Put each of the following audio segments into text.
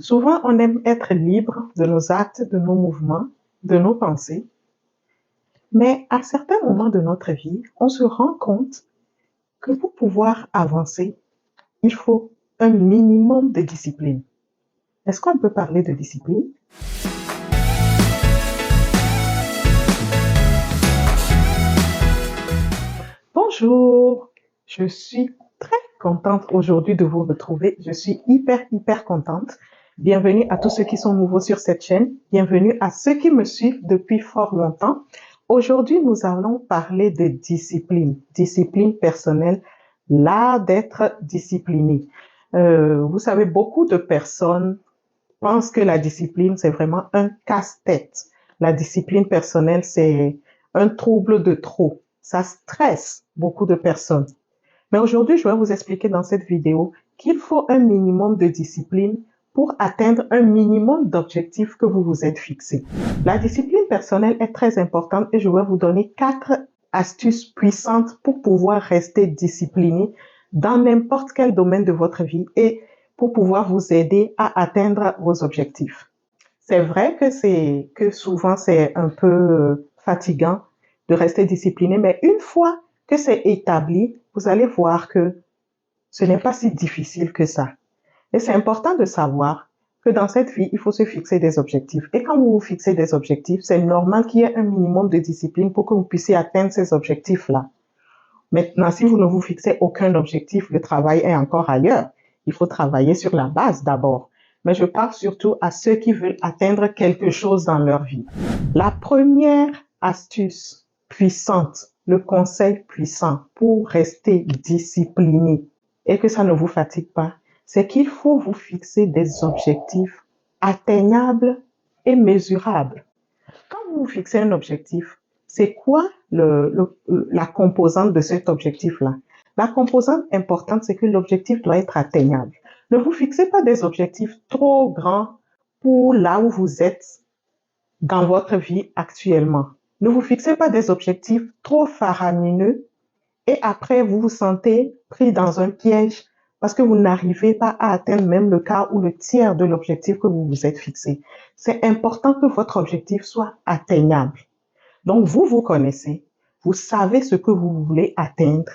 Souvent, on aime être libre de nos actes, de nos mouvements, de nos pensées, mais à certains moments de notre vie, on se rend compte que pour pouvoir avancer, il faut un minimum de discipline. Est-ce qu'on peut parler de discipline? Bonjour, je suis très contente aujourd'hui de vous retrouver. Je suis hyper contente. Bienvenue à tous ceux qui sont nouveaux sur cette chaîne. Bienvenue à ceux qui me suivent depuis fort longtemps. Aujourd'hui, nous allons parler de discipline, discipline personnelle, l'art d'être discipliné. Vous savez, beaucoup de personnes pensent que la discipline, c'est vraiment un casse-tête. La discipline personnelle, c'est un trouble de trop. Ça stresse beaucoup de personnes. Mais aujourd'hui, je vais vous expliquer dans cette vidéo qu'il faut un minimum de discipline pour atteindre un minimum d'objectifs que vous vous êtes fixés. La discipline personnelle est très importante et je vais vous donner 4 astuces puissantes pour pouvoir rester discipliné dans n'importe quel domaine de votre vie et pour pouvoir vous aider à atteindre vos objectifs. C'est vrai que souvent c'est un peu fatigant de rester discipliné, mais une fois que c'est établi, vous allez voir que ce n'est pas si difficile que ça. Et c'est important de savoir que dans cette vie, il faut se fixer des objectifs. Et quand vous vous fixez des objectifs, c'est normal qu'il y ait un minimum de discipline pour que vous puissiez atteindre ces objectifs-là. Maintenant, si vous ne vous fixez aucun objectif, le travail est encore ailleurs. Il faut travailler sur la base d'abord. Mais je parle surtout à ceux qui veulent atteindre quelque chose dans leur vie. La première astuce puissante, le conseil puissant pour rester discipliné et que ça ne vous fatigue pas, c'est qu'il faut vous fixer des objectifs atteignables et mesurables. Quand vous vous fixez un objectif, c'est quoi la composante de cet objectif-là? La composante importante, c'est que l'objectif doit être atteignable. Ne vous fixez pas des objectifs trop grands pour là où vous êtes dans votre vie actuellement. Ne vous fixez pas des objectifs trop faramineux et après vous vous sentez pris dans un piège parce que vous n'arrivez pas à atteindre même le quart ou le tiers de l'objectif que vous vous êtes fixé. C'est important que votre objectif soit atteignable. Donc, vous connaissez, vous savez ce que vous voulez atteindre.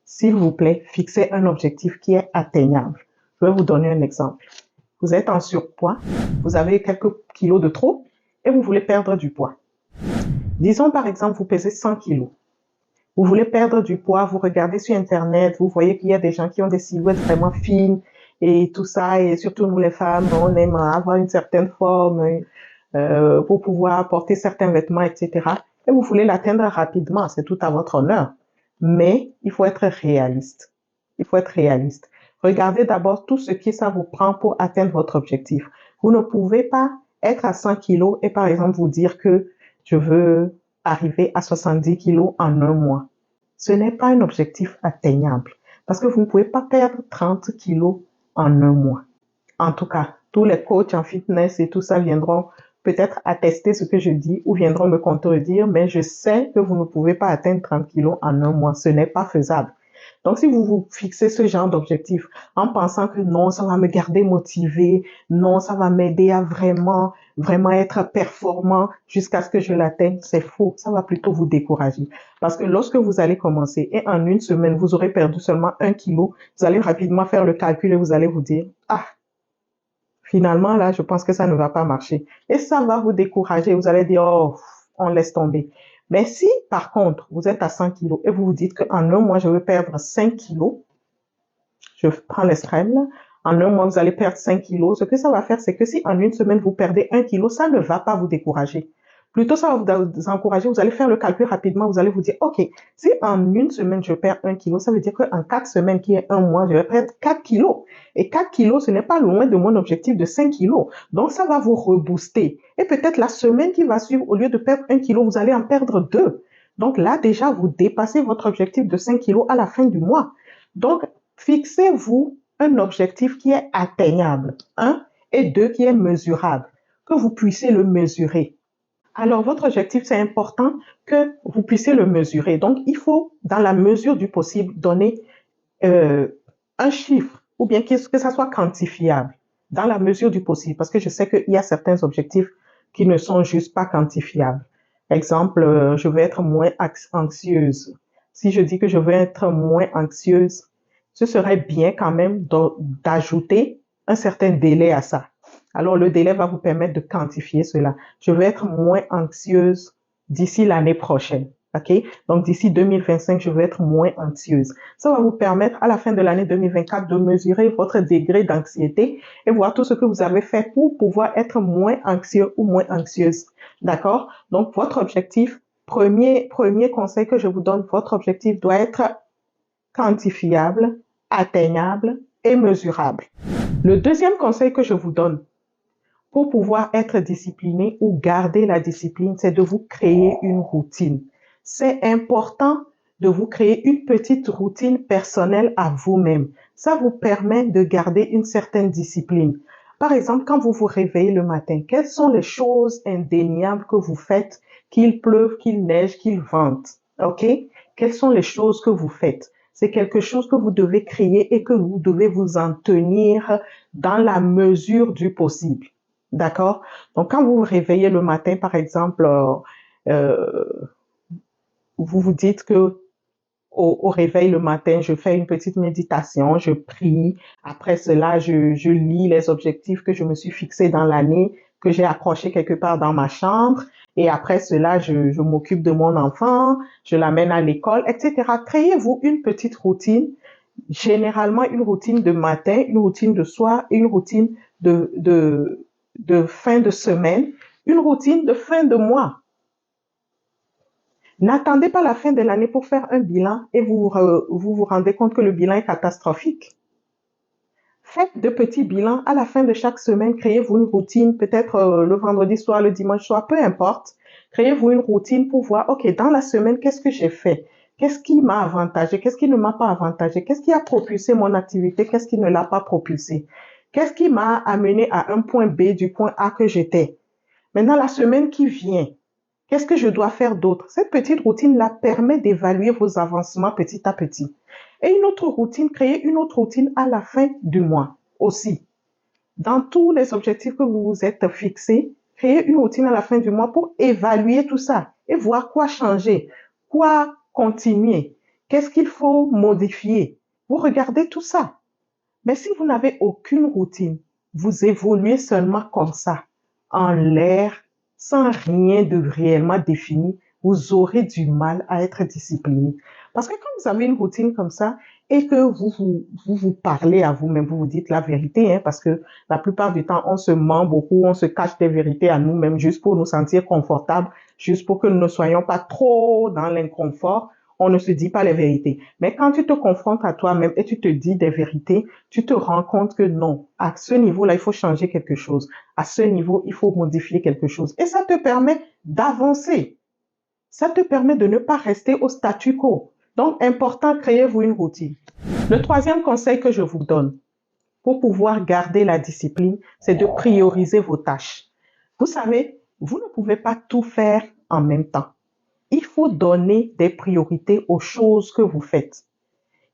S'il vous plaît, fixez un objectif qui est atteignable. Je vais vous donner un exemple. Vous êtes en surpoids, vous avez quelques kilos de trop et vous voulez perdre du poids. Disons par exemple, vous pesez 100 kilos. Vous voulez perdre du poids, vous regardez sur Internet, vous voyez qu'il y a des gens qui ont des silhouettes vraiment fines et tout ça, et surtout nous les femmes, on aime avoir une certaine forme pour pouvoir porter certains vêtements, etc. Et vous voulez l'atteindre rapidement, c'est tout à votre honneur. Mais il faut être réaliste. Il faut être réaliste. Regardez d'abord tout ce que ça vous prend pour atteindre votre objectif. Vous ne pouvez pas être à 100 kilos et par exemple vous dire que je veux arriver à 70 kilos en un mois. Ce n'est pas un objectif atteignable parce que vous ne pouvez pas perdre 30 kilos en un mois. En tout cas, tous les coachs en fitness et tout ça viendront peut-être attester ce que je dis ou viendront me contredire, mais je sais que vous ne pouvez pas atteindre 30 kilos en un mois. Ce n'est pas faisable. Donc, si vous vous fixez ce genre d'objectif en pensant que non, ça va me garder motivé, non, ça va m'aider à vraiment être performant jusqu'à ce que je l'atteigne, c'est faux. Ça va plutôt vous décourager. Parce que lorsque vous allez commencer et en une semaine, vous aurez perdu seulement 1 kilo, vous allez rapidement faire le calcul et vous allez vous dire, ah, finalement, là, je pense que ça ne va pas marcher. Et ça va vous décourager. Vous allez dire, oh, on laisse tomber. Mais si, par contre, vous êtes à 100 kilos et vous vous dites qu'en un mois, je veux perdre 5 kilos, je prends l'extrême, là, en un mois, vous allez perdre 5 kilos, ce que ça va faire, c'est que si en une semaine, vous perdez 1 kilo, ça ne va pas vous décourager. Plutôt, ça va vous encourager, vous allez faire le calcul rapidement, vous allez vous dire, OK, si en une semaine, je perds 1 kilo, ça veut dire qu'en 4 semaines, qui est un mois, je vais perdre 4 kilos. Et 4 kilos, ce n'est pas loin de mon objectif de 5 kilos. Donc, ça va vous rebooster. Et peut-être la semaine qui va suivre, au lieu de perdre 1 kilo, vous allez en perdre 2. Donc là, déjà, vous dépassez votre objectif de 5 kilos à la fin du mois. Donc, fixez-vous un objectif qui est atteignable, et 2, qui est mesurable, que vous puissiez le mesurer. Alors, votre objectif, c'est important que vous puissiez le mesurer. Donc, il faut, dans la mesure du possible, donner un chiffre ou bien que ça soit quantifiable. dans la mesure du possible, parce que je sais qu'il y a certains objectifs qui ne sont juste pas quantifiables. Exemple, je veux être moins anxieuse. Si je dis que je veux être moins anxieuse, ce serait bien quand même d'ajouter un certain délai à ça. Alors, le délai va vous permettre de quantifier cela. Je veux être moins anxieuse d'ici l'année prochaine. OK? Donc, d'ici 2025, je veux être moins anxieuse. Ça va vous permettre, à la fin de l'année 2024, de mesurer votre degré d'anxiété et voir tout ce que vous avez fait pour pouvoir être moins anxieux ou moins anxieuse. D'accord? Donc, votre objectif, premier conseil que je vous donne, votre objectif doit être quantifiable, atteignable et mesurable. Le deuxième conseil que je vous donne pour pouvoir être discipliné ou garder la discipline, c'est de vous créer une routine. C'est important de vous créer une petite routine personnelle à vous-même. Ça vous permet de garder une certaine discipline. Par exemple, quand vous vous réveillez le matin, quelles sont les choses indéniables que vous faites, qu'il pleuve, qu'il neige, qu'il vente? OK? Quelles sont les choses que vous faites? C'est quelque chose que vous devez créer et que vous devez vous en tenir dans la mesure du possible. D'accord? Donc, quand vous vous réveillez le matin, par exemple, euh, vous vous dites que au réveil le matin, je fais une petite méditation, je prie. Après cela, je lis les objectifs que je me suis fixés dans l'année, que j'ai accrochés quelque part dans ma chambre. Et après cela, je m'occupe de mon enfant, je l'amène à l'école, etc. Créez-vous une petite routine, généralement une routine de matin, une routine de soir et une routine de fin de semaine, une routine de fin de mois. N'attendez pas la fin de l'année pour faire un bilan et vous rendez compte que le bilan est catastrophique. Faites de petits bilans à la fin de chaque semaine. Créez-vous une routine, peut-être le vendredi soir, le dimanche soir, peu importe. Créez-vous une routine pour voir, OK, dans la semaine, qu'est-ce que j'ai fait? Qu'est-ce qui m'a avantagé? Qu'est-ce qui ne m'a pas avantagé? Qu'est-ce qui a propulsé mon activité? Qu'est-ce qui ne l'a pas propulsé? Qu'est-ce qui m'a amené à un point B du point A que j'étais? Maintenant, la semaine qui vient, qu'est-ce que je dois faire d'autre? Cette petite routine-là permet d'évaluer vos avancements petit à petit. Et une autre routine, créer une autre routine à la fin du mois aussi. Dans tous les objectifs que vous vous êtes fixés, créez une routine à la fin du mois pour évaluer tout ça et voir quoi changer, quoi continuer, qu'est-ce qu'il faut modifier. Vous regardez tout ça. Mais si vous n'avez aucune routine, vous évoluez seulement comme ça, en l'air, sans rien de réellement défini, vous aurez du mal à être discipliné. Parce que quand vous avez une routine comme ça et que vous parlez à vous-même, vous vous dites la vérité, hein, parce que la plupart du temps, on se ment beaucoup, on se cache des vérités à nous-mêmes juste pour nous sentir confortables, juste pour que nous ne soyons pas trop dans l'inconfort. On ne se dit pas les vérités. Mais quand tu te confrontes à toi-même et tu te dis des vérités, tu te rends compte que non, à ce niveau-là, il faut changer quelque chose. À ce niveau, il faut modifier quelque chose. Et ça te permet d'avancer. Ça te permet de ne pas rester au statu quo. Donc, important, créez-vous une routine. Le troisième conseil que je vous donne pour pouvoir garder la discipline, c'est de prioriser vos tâches. Vous savez, vous ne pouvez pas tout faire en même temps. Il faut donner des priorités aux choses que vous faites.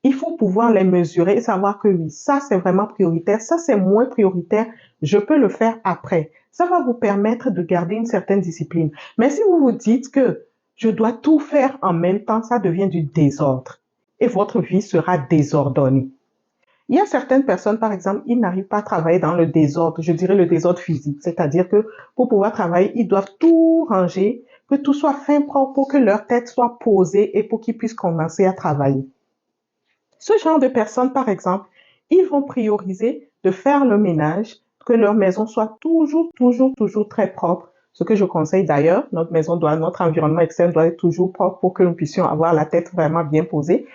Il faut pouvoir les mesurer et savoir que oui, ça c'est vraiment prioritaire, ça c'est moins prioritaire, je peux le faire après. Ça va vous permettre de garder une certaine discipline. Mais si vous vous dites que je dois tout faire en même temps, ça devient du désordre et votre vie sera désordonnée. Il y a certaines personnes, par exemple, ils n'arrivent pas à travailler dans le désordre, je dirais le désordre physique, c'est-à-dire que pour pouvoir travailler, ils doivent tout ranger, que tout soit fin propre pour que leur tête soit posée et pour qu'ils puissent commencer à travailler. Ce genre de personnes, par exemple, ils vont prioriser de faire le ménage, que leur maison soit toujours très propre. Ce que je conseille d'ailleurs, notre environnement externe doit être toujours propre pour que nous puissions avoir la tête vraiment bien posée.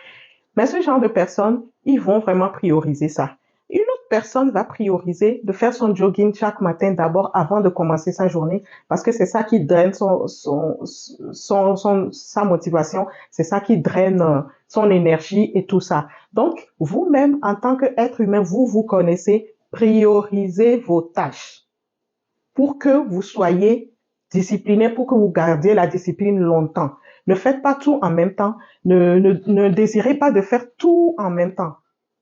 Mais ce genre de personnes, ils vont vraiment prioriser ça. Une autre personne va prioriser de faire son jogging chaque matin d'abord avant de commencer sa journée parce que c'est ça qui draine sa motivation, c'est ça qui draine son énergie et tout ça. Donc, vous-même, en tant qu'être humain, vous connaissez, priorisez vos tâches pour que vous soyez discipliné, pour que vous gardiez la discipline longtemps. Ne faites pas tout en même temps. Ne désirez pas de faire tout en même temps.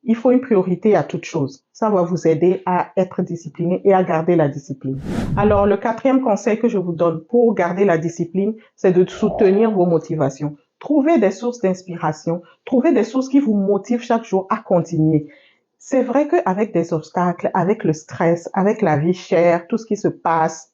il faut une priorité à toute chose. Ça va vous aider à être discipliné et à garder la discipline. Alors, le quatrième conseil que je vous donne pour garder la discipline, c'est de soutenir vos motivations. Trouvez des sources d'inspiration, trouvez des sources qui vous motivent chaque jour à continuer. C'est vrai qu'avec des obstacles, avec le stress, avec la vie chère, tout ce qui se passe,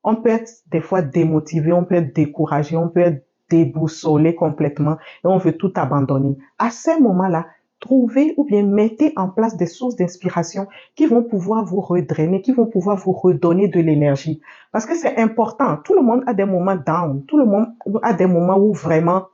on peut être des fois démotivé, on peut être découragé, on peut être déboussolé complètement et on veut tout abandonner. À ces moments-là, trouvez ou bien mettez en place des sources d'inspiration qui vont pouvoir vous redrainer, qui vont pouvoir vous redonner de l'énergie. Parce que c'est important. Tout le monde a des moments down. Tout le monde a des moments où vraiment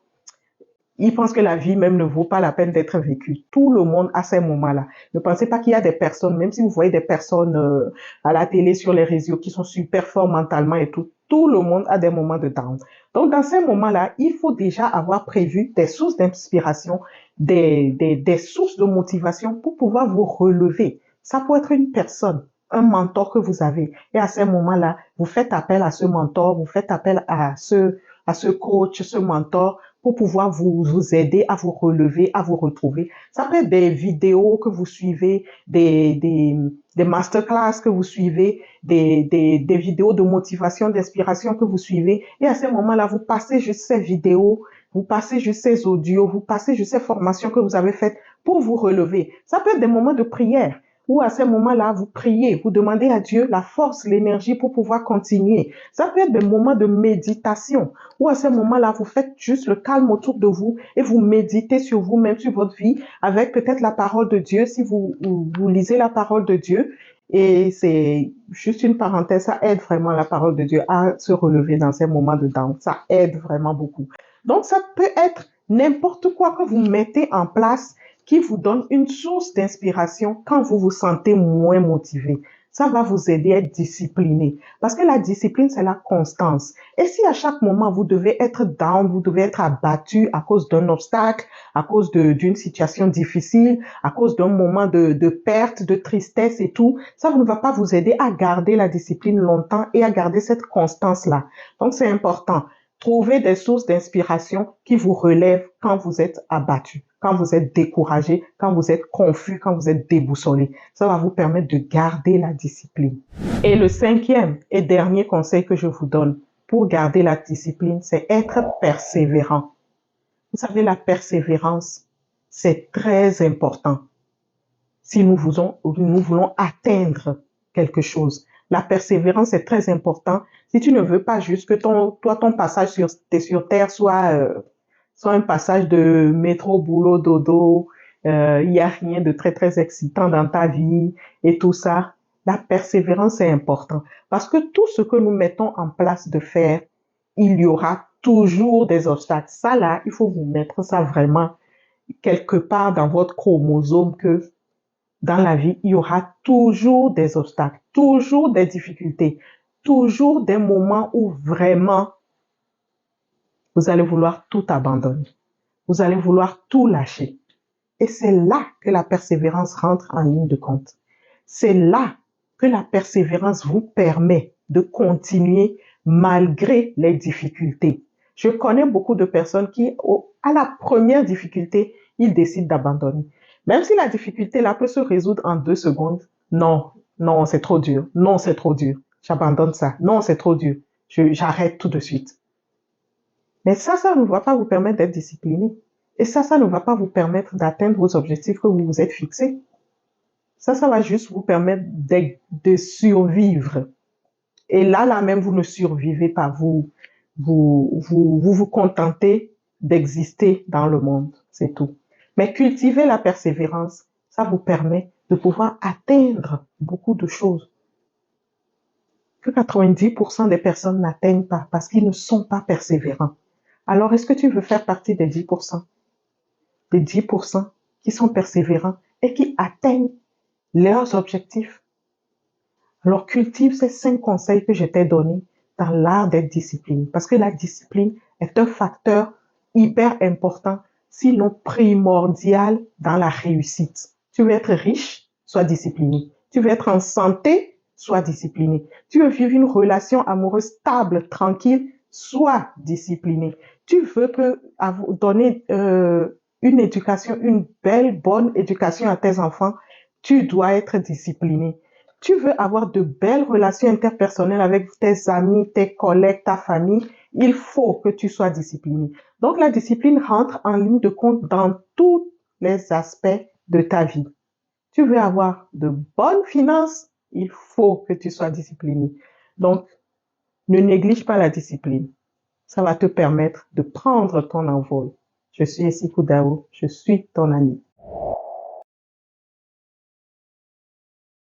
ils pensent que la vie même ne vaut pas la peine d'être vécue. Tout le monde a ces moments-là. Ne pensez pas qu'il y a des personnes, même si vous voyez des personnes à la télé, sur les réseaux, qui sont super forts mentalement et tout le monde a des moments de down. Donc, dans ces moments-là, il faut déjà avoir prévu des sources d'inspiration, des sources de motivation pour pouvoir vous relever. Ça peut être une personne, un mentor que vous avez. Et à ces moments-là, vous faites appel à ce mentor, vous faites appel à ce coach, ce mentor, pour pouvoir vous aider à vous relever, à vous retrouver. Ça peut être des vidéos que vous suivez, des masterclass que vous suivez, des vidéos de motivation, d'inspiration que vous suivez. Et à ce moment-là, vous passez juste ces vidéos, vous passez juste ces audios, vous passez juste ces formations que vous avez faites pour vous relever. Ça peut être des moments de prière où à ce moment-là, vous priez, vous demandez à Dieu la force, l'énergie pour pouvoir continuer. Ça peut être des moments de méditation où à ce moment-là, vous faites juste le calme autour de vous et vous méditez sur vous-même, sur votre vie, avec peut-être la parole de Dieu, si vous lisez la parole de Dieu. Et c'est juste une parenthèse, ça aide vraiment la parole de Dieu à se relever dans ces moments de down. Ça aide vraiment beaucoup. Donc, ça peut être n'importe quoi que vous mettez en place qui vous donne une source d'inspiration quand vous vous sentez moins motivé. Ça va vous aider à être discipliné. Parce que la discipline, c'est la constance. Et si à chaque moment, vous devez être down, vous devez être abattu à cause d'un obstacle, à cause d'une situation difficile, à cause d'un moment de perte, de tristesse et tout, ça ne va pas vous aider à garder la discipline longtemps et à garder cette constance-là. Donc, c'est important. Trouvez des sources d'inspiration qui vous relèvent quand vous êtes abattu, quand vous êtes découragé, quand vous êtes confus, quand vous êtes déboussolé. Ça va vous permettre de garder la discipline. Et le cinquième et dernier conseil que je vous donne pour garder la discipline, c'est être persévérant. Vous savez, la persévérance, c'est très important si nous voulons atteindre quelque chose. La persévérance est très important si tu ne veux pas juste que ton passage sur Terre soit un passage de métro, boulot, dodo, il n'y a rien de très, très excitant dans ta vie et tout ça. La persévérance est important parce que tout ce que nous mettons en place de faire, il y aura toujours des obstacles. Ça là, il faut vous mettre ça vraiment quelque part dans votre chromosome que dans la vie, il y aura toujours des obstacles, toujours des difficultés, toujours des moments où vraiment vous allez vouloir tout abandonner. Vous allez vouloir tout lâcher. Et c'est là que la persévérance rentre en ligne de compte. C'est là que la persévérance vous permet de continuer malgré les difficultés. Je connais beaucoup de personnes qui, à la première difficulté, ils décident d'abandonner. Même si la difficulté là peut se résoudre en 2 secondes, non, non, c'est trop dur. Non, c'est trop dur. J'abandonne ça. Non, c'est trop dur. J'arrête tout de suite. Mais ça ne va pas vous permettre d'être discipliné. Et ça ne va pas vous permettre d'atteindre vos objectifs que vous vous êtes fixés. Ça va juste vous permettre de survivre. Et là même, vous ne survivez pas. Vous contentez d'exister dans le monde. C'est tout. Mais cultiver la persévérance, ça vous permet de pouvoir atteindre beaucoup de choses que 90% des personnes n'atteignent pas parce qu'ils ne sont pas persévérants. Alors, est-ce que tu veux faire partie des 10%? Des 10% qui sont persévérants et qui atteignent leurs objectifs? Alors, cultive ces 5 conseils que je t'ai donnés dans l'art d'être discipliné. Parce que la discipline est un facteur hyper important, sinon primordial dans la réussite. Tu veux être riche, sois discipliné. Tu veux être en santé, sois discipliné. Tu veux vivre une relation amoureuse stable, tranquille, sois discipliné. Tu veux donner une éducation, une belle, bonne éducation à tes enfants, tu dois être discipliné. Tu veux avoir de belles relations interpersonnelles avec tes amis, tes collègues, ta famille, il faut que tu sois discipliné. Donc, la discipline rentre en ligne de compte dans tous les aspects de ta vie. Tu veux avoir de bonnes finances, il faut que tu sois discipliné. Donc, ne néglige pas la discipline. Ça va te permettre de prendre ton envol. Je suis Essie Koudao, je suis ton ami.